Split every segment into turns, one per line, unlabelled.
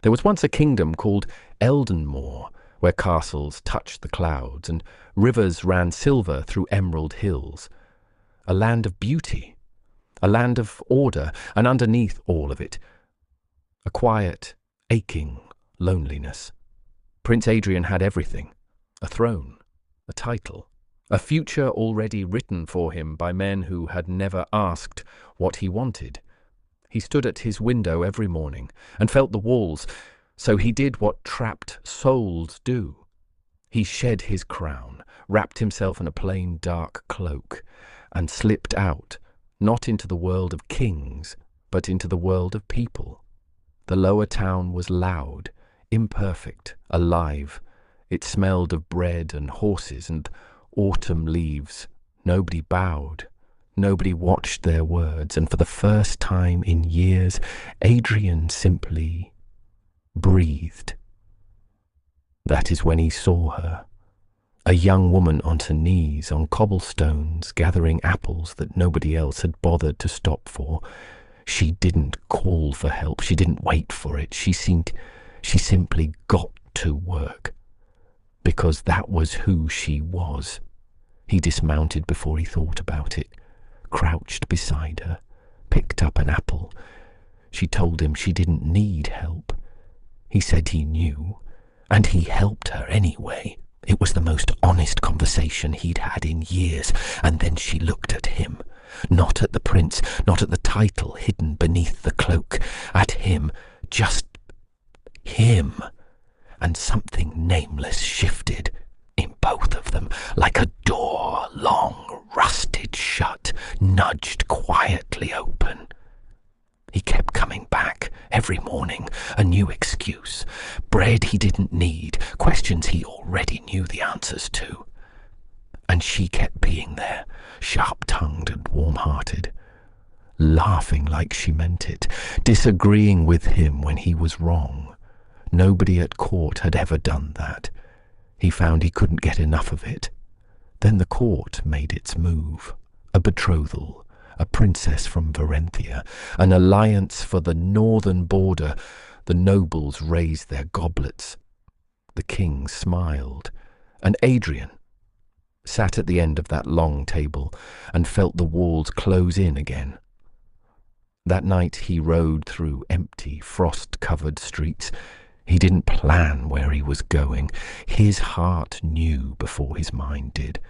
There was once a kingdom called Eldenmore, where castles touched the clouds and rivers ran silver through emerald hills. A land of beauty, a land of order, and underneath all of it, a quiet, aching loneliness. Prince Adrian had everything: a throne, a title, a future already written for him by men who had never asked what he wanted. He stood at his window every morning and felt the walls, so he did what trapped souls do. He shed his crown, wrapped himself in a plain dark cloak, and slipped out, not into the world of kings, but into the world of people. The lower town was loud, imperfect, alive. It smelled of bread and horses and autumn leaves. Nobody bowed. Nobody watched their words, and for the first time in years, Adrian simply breathed. That is when he saw her, a young woman on her knees on cobblestones, gathering apples that nobody else had bothered to stop for. She didn't call for help. She didn't wait for it. She simply got to work, because that was who she was. He dismounted before he thought about it, crouched beside her, picked up an apple. She told him she didn't need help. He said he knew, and he helped her anyway. It was the most honest conversation he'd had in years, and then she looked at him. Not at the prince, not at the title hidden beneath the cloak, at him, just him. And something nameless shifted in both of them, like a door, long rusted shut, nudged quietly open. He kept coming back every morning, a new excuse. Bread he didn't need, questions he already knew the answers to. And she kept being there, sharp-tongued and warm-hearted, laughing like she meant it, disagreeing with him when he was wrong. Nobody at court had ever done that. He found he couldn't get enough of it. Then the court made its move. A betrothal, a princess from Varenthia, an alliance for the northern border. The nobles raised their goblets. The king smiled, and Adrian sat at the end of that long table and felt the walls close in again. That night he rode through empty, frost-covered streets. He didn't plan where he was going. His heart knew before his mind did.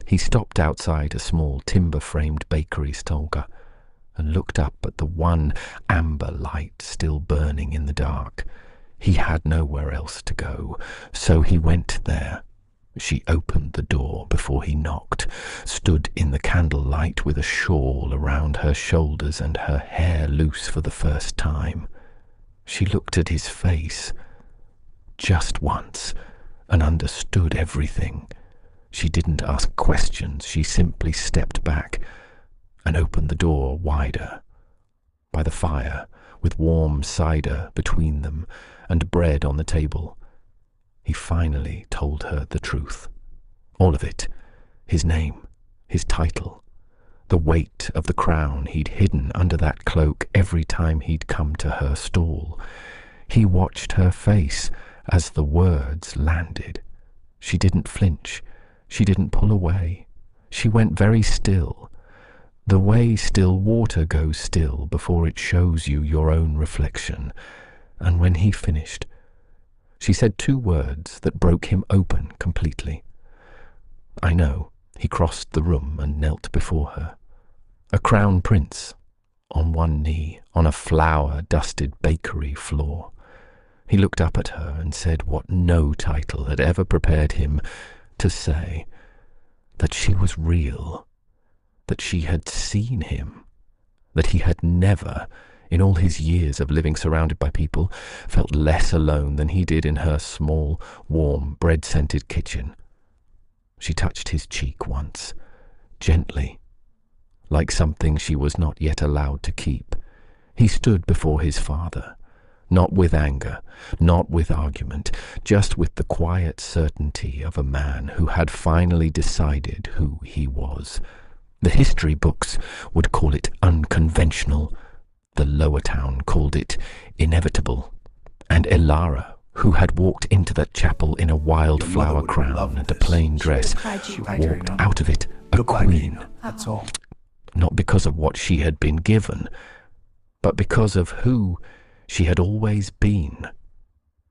He stopped outside a small timber-framed bakery stolga and looked up at the one amber light still burning in the dark. He had nowhere else to go, so he went there. She opened the door before he knocked, stood in the candlelight with a shawl around her shoulders and her hair loose for the first time. She looked at his face just once and understood everything. She didn't ask questions. She simply stepped back and opened the door wider. By the fire, with warm cider between them and bread on the table, he finally told her the truth. All of it. His name, his title, the weight of the crown he'd hidden under that cloak every time he'd come to her stall. He watched her face as the words landed. She didn't flinch. She didn't pull away. She went very still, the way still water goes still before it shows you your own reflection. And when he finished, she said two words that broke him open completely. I know. He crossed the room and knelt before her. A crown prince, on one knee, on a flour-dusted bakery floor. He looked up at her and said what no title had ever prepared him to say, that she was real, that she had seen him, that he had never, in all his years of living surrounded by people, felt less alone than he did in her small, warm, bread-scented kitchen. She touched his cheek once, gently, like something she was not yet allowed to keep. He stood before his father, not with anger, not with argument, just with the quiet certainty of a man who had finally decided who he was. The history books would call it unconventional. The lower town called it inevitable. And Elara, who had walked into that chapel in a wildflower crown and a plain dress, walked out of it a queen.
That's all.
Not because of what she had been given, but because of who she had always been.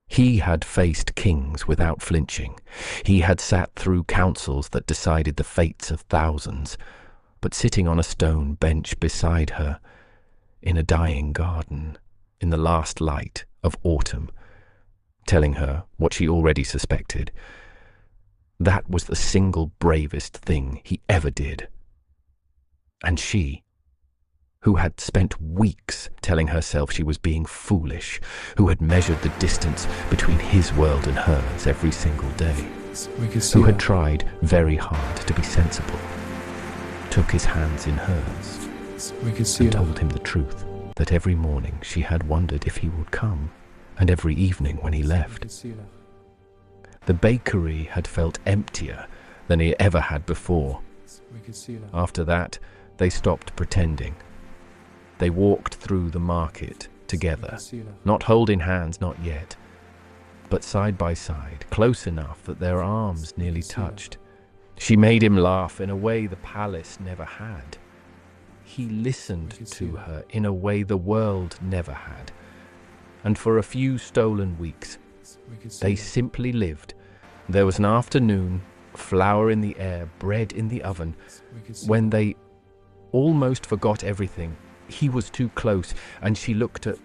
He had faced kings without flinching. He had sat through councils that decided the fates of thousands. But sitting on a stone bench beside her, in a dying garden, in the last light of autumn, telling her what she already suspected, that was the single bravest thing he ever did. And she, who had spent weeks telling herself she was being foolish, who had measured the distance between his world and hers every single day, who had tried very hard to be sensible, took his hands in hers and told him the truth, that every morning she had wondered if he would come, and every evening when he left. The bakery had felt emptier than he ever had before. After that, they stopped pretending. They walked through the market together, not holding hands, not yet, but side by side, close enough that their arms nearly touched. She made him laugh in a way the palace never had. He listened to her in a way the world never had. And for a few stolen weeks, they simply lived. There was an afternoon, flour in the air, bread in the oven, when they almost forgot everything. He was too close, and she looked at